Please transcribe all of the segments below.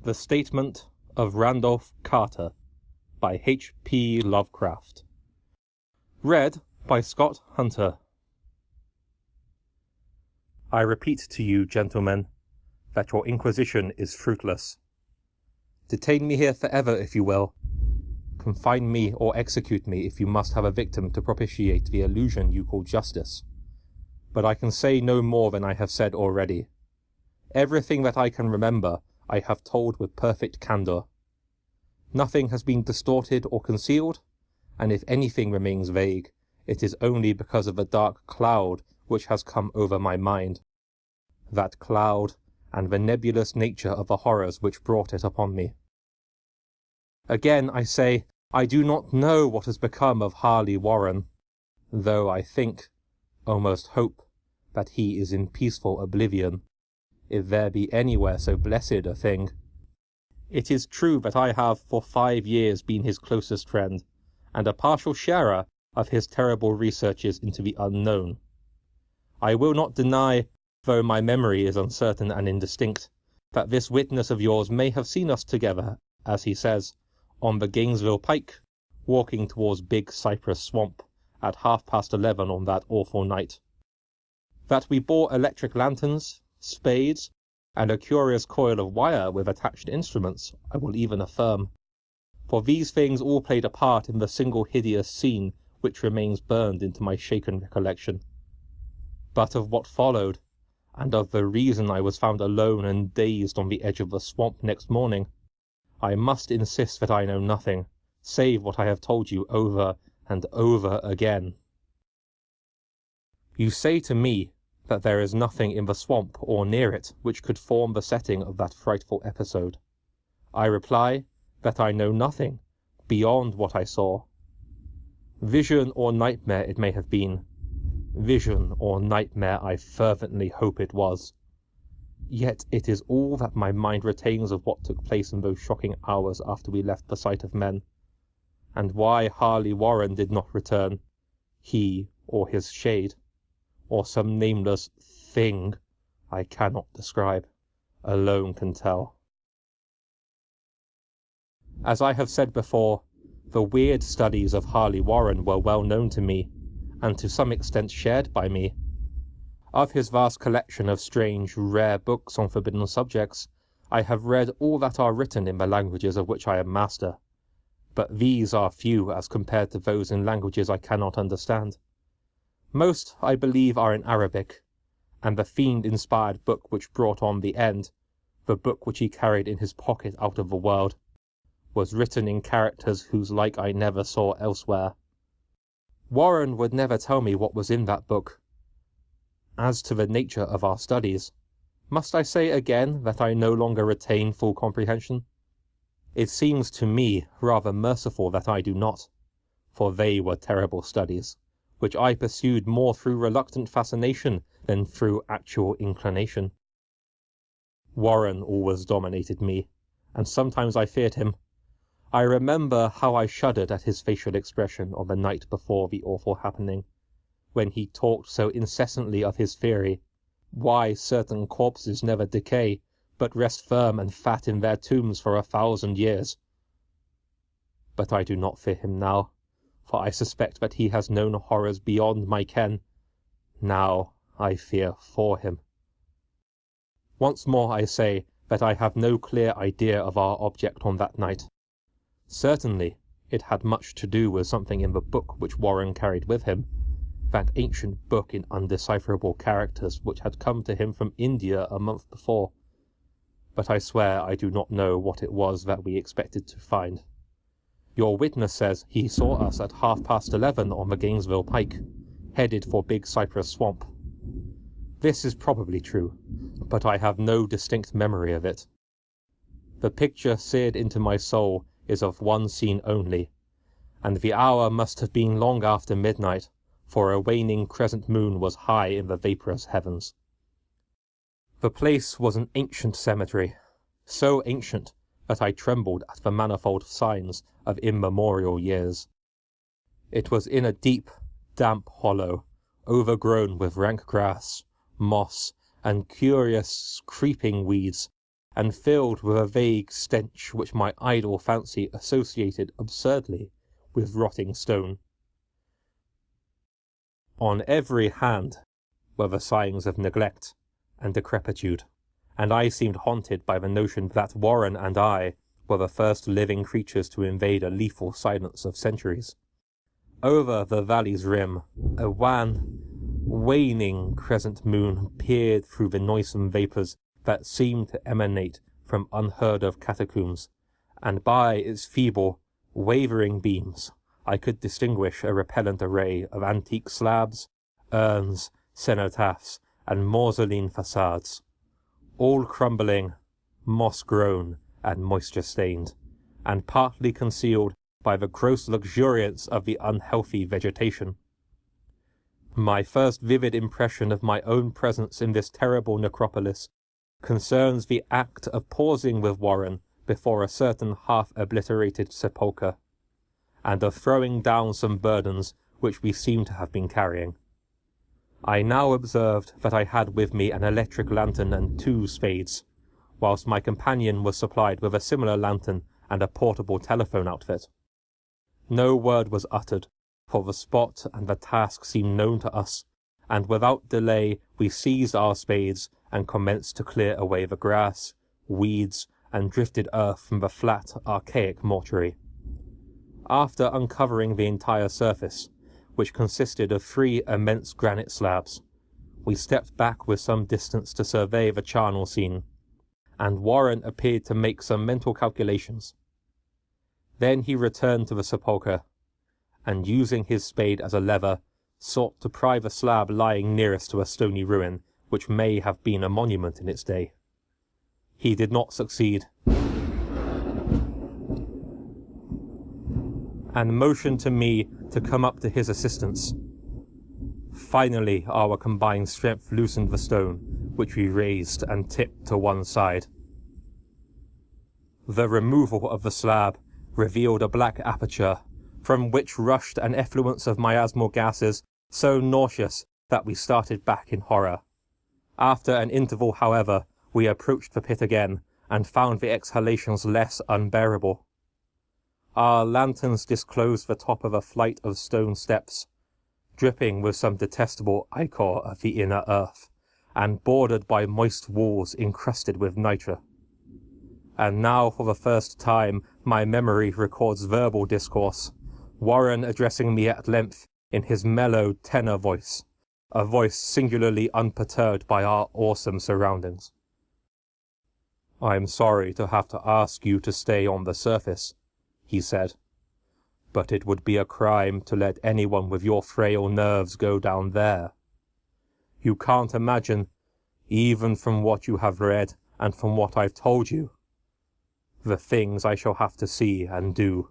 The Statement of Randolph Carter by H.P. Lovecraft. Read by Scott Hunter. I repeat to you, gentlemen, that your inquisition is fruitless. Detain me here forever if you will. Confine me or execute me if you must have a victim to propitiate the illusion you call justice. But I can say no more than I have said already. Everything that I can remember I have told with perfect candour. Nothing has been distorted or concealed, and if anything remains vague, it is only because of the dark cloud which has come over my mind. That cloud, and the nebulous nature of the horrors which brought it upon me. Again I say, I do not know what has become of Harley Warren, though I think, almost hope, that he is in peaceful oblivion, if there be anywhere so blessed a thing. It is true that I have for 5 years been his closest friend, and a partial sharer of his terrible researches into the unknown. I will not deny, though my memory is uncertain and indistinct, that this witness of yours may have seen us together, as he says, on the Gainesville Pike, walking towards Big Cypress Swamp at 11:30 on that awful night. That we bore electric lanterns, spades, and a curious coil of wire with attached instruments, I will even affirm, for these things all played a part in the single hideous scene which remains burned into my shaken recollection. But of what followed, and of the reason I was found alone and dazed on the edge of the swamp next morning, I must insist that I know nothing, save what I have told you over and over again. You say to me that there is nothing in the swamp or near it which could form the setting of that frightful episode. I reply that I know nothing beyond what I saw. Vision or nightmare it may have been. Vision or nightmare I fervently hope it was. Yet it is all that my mind retains of what took place in those shocking hours after we left the sight of men, and why Harley Warren did not return, he or his shade, or some nameless thing I cannot describe, alone can tell. As I have said before, the weird studies of Harley Warren were well known to me, and to some extent shared by me. Of his vast collection of strange, rare books on forbidden subjects, I have read all that are written in the languages of which I am master, but these are few as compared to those in languages I cannot understand. Most, I believe, are in Arabic, and the fiend-inspired book which brought on the end, the book which he carried in his pocket out of the world, was written in characters whose like I never saw elsewhere. Warren would never tell me what was in that book. As to the nature of our studies, must I say again that I no longer retain full comprehension? It seems to me rather merciful that I do not, for they were terrible studies, which I pursued more through reluctant fascination than through actual inclination. Warren always dominated me, and sometimes I feared him. I remember how I shuddered at his facial expression on the night before the awful happening, when he talked so incessantly of his theory, why certain corpses never decay, but rest firm and fat in their tombs for 1,000 years. But I do not fear him now, for I suspect that he has known horrors beyond my ken. Now I fear for him. Once more I say that I have no clear idea of our object on that night. Certainly it had much to do with something in the book which Warren carried with him, that ancient book in undecipherable characters which had come to him from India a month before. But I swear I do not know what it was that we expected to find. Your witness says he saw us at 11:30 on the Gainesville Pike, headed for Big Cypress Swamp. This is probably true, but I have no distinct memory of it. The picture seared into my soul is of one scene only, and the hour must have been long after midnight, for a waning crescent moon was high in the vaporous heavens. The place was an ancient cemetery, so ancient that I trembled at the manifold signs of immemorial years. It was in a deep, damp hollow, overgrown with rank grass, moss, and curious creeping weeds and filled with a vague stench which my idle fancy associated absurdly with rotting stone. On every hand were the signs of neglect and decrepitude, and I seemed haunted by the notion that Warren and I were the first living creatures to invade a lethal silence of centuries. Over the valley's rim, a waning crescent moon peered through the noisome vapours that seemed to emanate from unheard-of catacombs, and by its feeble, wavering beams I could distinguish a repellent array of antique slabs, urns, cenotaphs, and mausolean facades, all crumbling, moss-grown, and moisture-stained, and partly concealed by the gross luxuriance of the unhealthy vegetation. My first vivid impression of my own presence in this terrible necropolis concerns the act of pausing with Warren before a certain half-obliterated sepulchre, and of throwing down some burdens which we seem to have been carrying. I now observed that I had with me an electric lantern and 2 spades, whilst my companion was supplied with a similar lantern and a portable telephone outfit. No word was uttered, for the spot and the task seemed known to us, and without delay we seized our spades and commenced to clear away the grass, weeds, and drifted earth from the flat, archaic mortuary. After uncovering the entire surface, which consisted of 3 immense granite slabs, we stepped back with some distance to survey the charnel scene, and Warren appeared to make some mental calculations. Then he returned to the sepulchre, and using his spade as a lever, sought to pry the slab lying nearest to a stony ruin, which may have been a monument in its day. He did not succeed, and motioned to me to come up to his assistance. Finally, our combined strength loosened the stone, which we raised and tipped to one side. The removal of the slab revealed a black aperture, from which rushed an effluence of miasmal gases so nauseous that we started back in horror. After an interval, however, we approached the pit again, and found the exhalations less unbearable. Our lanterns disclosed the top of a flight of stone steps, dripping with some detestable ichor of the inner earth, and bordered by moist walls encrusted with nitre. And now, for the first time, my memory records verbal discourse, Warren addressing me at length in his mellow tenor voice, a voice singularly unperturbed by our awesome surroundings. "I'm sorry to have to ask you to stay on the surface," he said, "but it would be a crime to let anyone with your frail nerves go down there. You can't imagine, even from what you have read and from what I've told you, the things I shall have to see and do.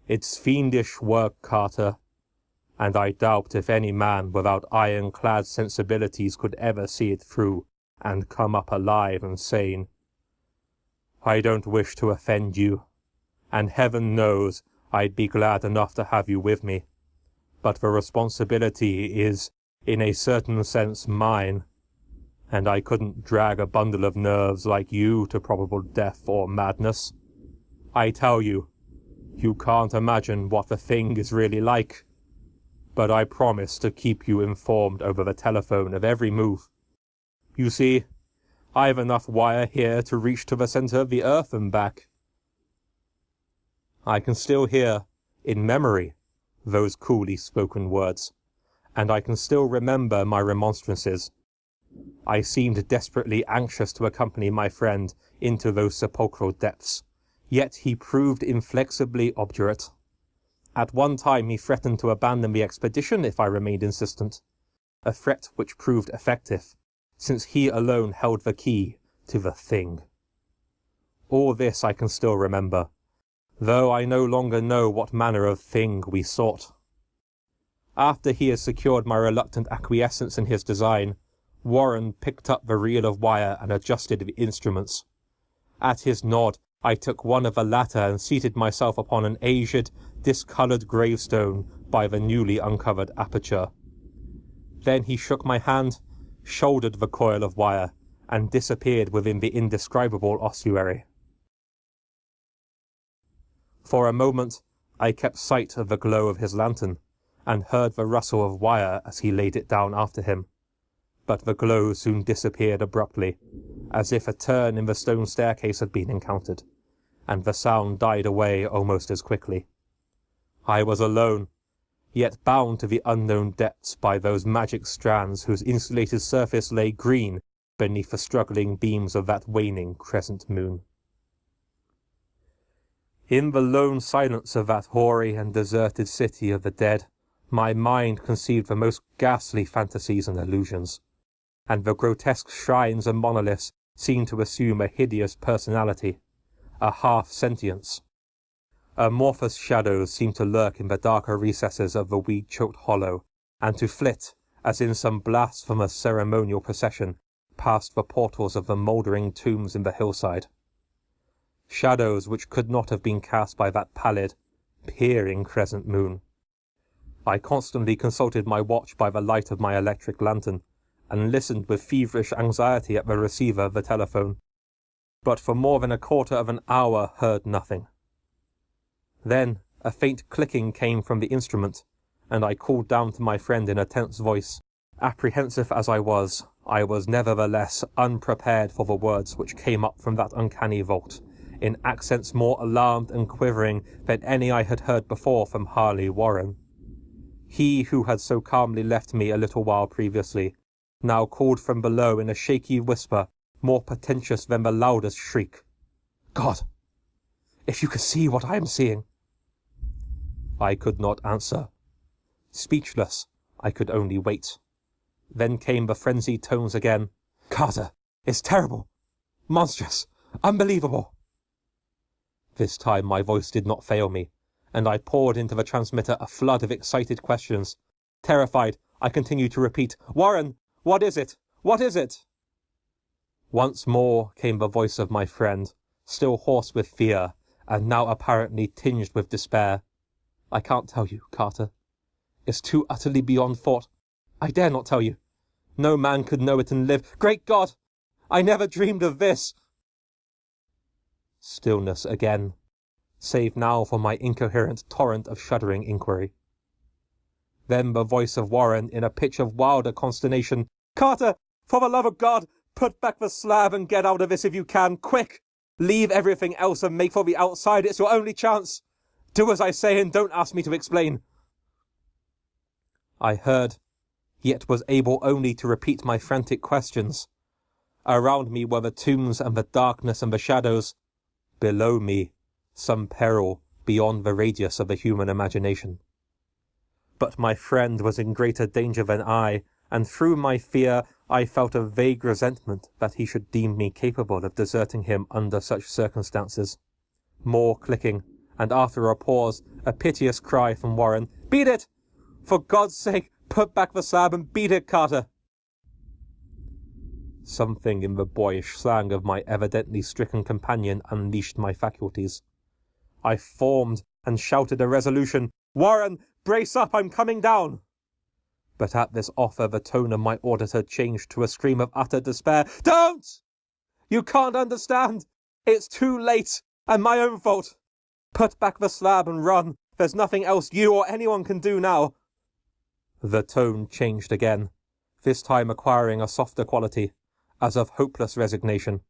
It's fiendish work, Carter, and I doubt if any man without ironclad sensibilities could ever see it through and come up alive and sane. I don't wish to offend you, and heaven knows I'd be glad enough to have you with me, but the responsibility is, in a certain sense, mine, and I couldn't drag a bundle of nerves like you to probable death or madness. I tell you, you can't imagine what the thing is really like, but I promise to keep you informed over the telephone of every move. You see, I've enough wire here to reach to the centre of the earth and back. I can still hear, in memory, those coolly spoken words, and I can still remember my remonstrances. I seemed desperately anxious to accompany my friend into those sepulchral depths, yet he proved inflexibly obdurate. At one time he threatened to abandon the expedition if I remained insistent, a threat which proved effective, since he alone held the key to the thing. All this I can still remember, though I no longer know what manner of thing we sought. After he had secured my reluctant acquiescence in his design, Warren picked up the reel of wire and adjusted the instruments. At his nod, I took one of the latter and seated myself upon an aged, discoloured gravestone by the newly uncovered aperture. Then he shook my hand, shouldered the coil of wire, and disappeared within the indescribable ossuary. For a moment I kept sight of the glow of his lantern, and heard the rustle of wire as he laid it down after him, but the glow soon disappeared abruptly, as if a turn in the stone staircase had been encountered, and the sound died away almost as quickly. I was alone, yet bound to the unknown depths by those magic strands whose insulated surface lay green beneath the struggling beams of that waning crescent moon. In the lone silence of that hoary and deserted city of the dead, my mind conceived the most ghastly fantasies and illusions, and the grotesque shrines and monoliths seemed to assume a hideous personality, a half-sentience. Amorphous shadows seemed to lurk in the darker recesses of the weed-choked hollow, and to flit, as in some blasphemous ceremonial procession, past the portals of the mouldering tombs in the hillside. Shadows which could not have been cast by that pallid, peering crescent moon. I constantly consulted my watch by the light of my electric lantern, and listened with feverish anxiety at the receiver of the telephone, but for more than a quarter of an hour heard nothing. Then a faint clicking came from the instrument, and I called down to my friend in a tense voice. Apprehensive as I was nevertheless unprepared for the words which came up from that uncanny vault, in accents more alarmed and quivering than any I had heard before from Harley Warren. He who had so calmly left me a little while previously, now called from below in a shaky whisper, more portentous than the loudest shriek. "God, if you could see what I am seeing!" I could not answer. Speechless, I could only wait. Then came the frenzied tones again. "Carter, it's terrible! Monstrous! Unbelievable!" This time my voice did not fail me, and I poured into the transmitter a flood of excited questions. Terrified, I continued to repeat, "Warren, what is it? What is it?" Once more came the voice of my friend, still hoarse with fear, and now apparently tinged with despair. "I can't tell you, Carter. It's too utterly beyond thought. I dare not tell you. No man could know it and live. Great God! I never dreamed of this!" Stillness again, save now for my incoherent torrent of shuddering inquiry. Then the voice of Warren in a pitch of wilder consternation. "Carter, for the love of God, put back the slab and get out of this if you can, quick! Leave everything else and make for the outside, it's your only chance! Do as I say and don't ask me to explain." I heard, yet was able only to repeat my frantic questions. Around me were the tombs and the darkness and the shadows. Below me, some peril beyond the radius of the human imagination. But my friend was in greater danger than I, and through my fear I felt a vague resentment that he should deem me capable of deserting him under such circumstances. More clicking, and after a pause, a piteous cry from Warren. "Beat it! For God's sake, put back the slab and beat it, Carter!" Something in the boyish slang of my evidently stricken companion unleashed my faculties. I formed and shouted a resolution. "Warren, brace up, I'm coming down!" But at this offer the tone of my auditor changed to a scream of utter despair. "Don't! You can't understand! It's too late, and my own fault! Put back the slab and run! There's nothing else you or anyone can do now!" The tone changed again, this time acquiring a softer quality, as of hopeless resignation.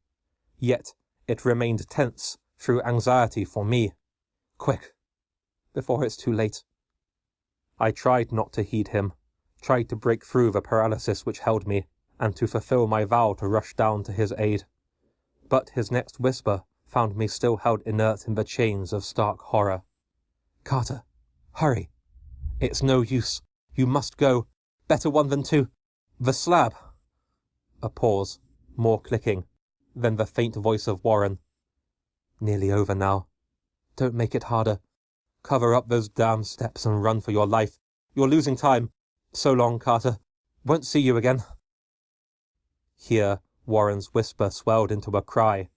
Yet it remained tense through anxiety for me. "Quick, before it's too late." I tried not to heed him, tried to break through the paralysis which held me, and to fulfill my vow to rush down to his aid. But his next whisper found me still held inert in the chains of stark horror. "Carter, hurry. It's no use. You must go. Better one than two. The slab." A pause, more clicking, then the faint voice of Warren. "Nearly over now. Don't make it harder. Cover up those damn steps and run for your life. You're losing time. So long, Carter. Won't see you again." Here Warren's whisper swelled into a cry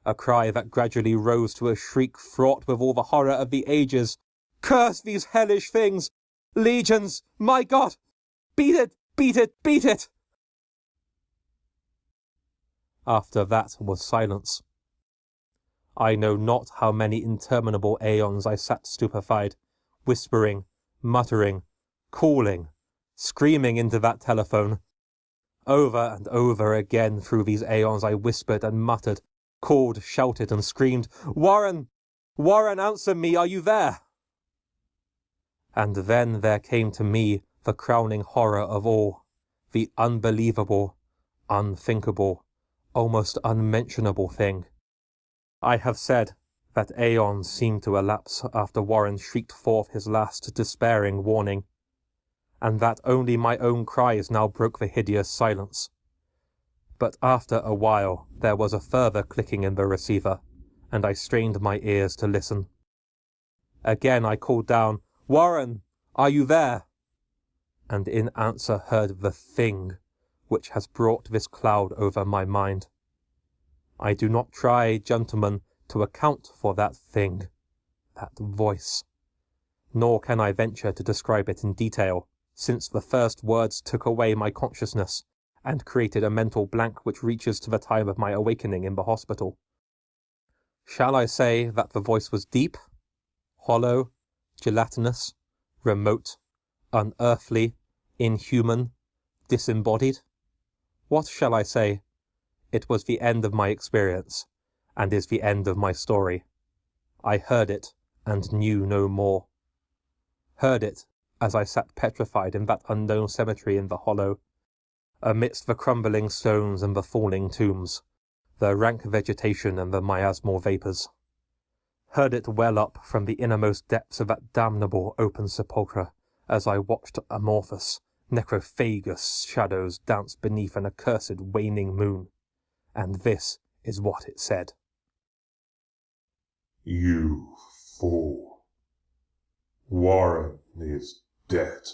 that gradually rose to a shriek fraught with all the horror of the ages. "Curse these hellish things! Legions! My God! Beat it! Beat it! Beat it!" After that was silence. I know not how many interminable aeons I sat stupefied, whispering, muttering, calling, screaming into that telephone. Over and over again through these aeons I whispered and muttered, called, shouted and screamed, "Warren! Warren, answer me, are you there?" And then there came to me the crowning horror of all, the unbelievable, unthinkable, almost unmentionable thing. I have said that aeons seemed to elapse after Warren shrieked forth his last despairing warning, and that only my own cries now broke the hideous silence. But after a while there was a further clicking in the receiver, and I strained my ears to listen. Again I called down, "Warren, are you there?" And in answer heard the thing which has brought this cloud over my mind. I do not try, gentlemen, to account for that thing, that voice. Nor can I venture to describe it in detail, since the first words took away my consciousness and created a mental blank which reaches to the time of my awakening in the hospital. Shall I say that the voice was deep, hollow, gelatinous, remote, unearthly, inhuman, disembodied? What shall I say? It was the end of my experience, and is the end of my story. I heard it, and knew no more. Heard it, as I sat petrified in that unknown cemetery in the hollow, amidst the crumbling stones and the falling tombs, the rank vegetation and the miasmal vapours. Heard it well up from the innermost depths of that damnable open sepulchre, as I watched amorphous, necrophagous shadows dance beneath an accursed waning moon. And this is what it said. "You fool. Warren is dead."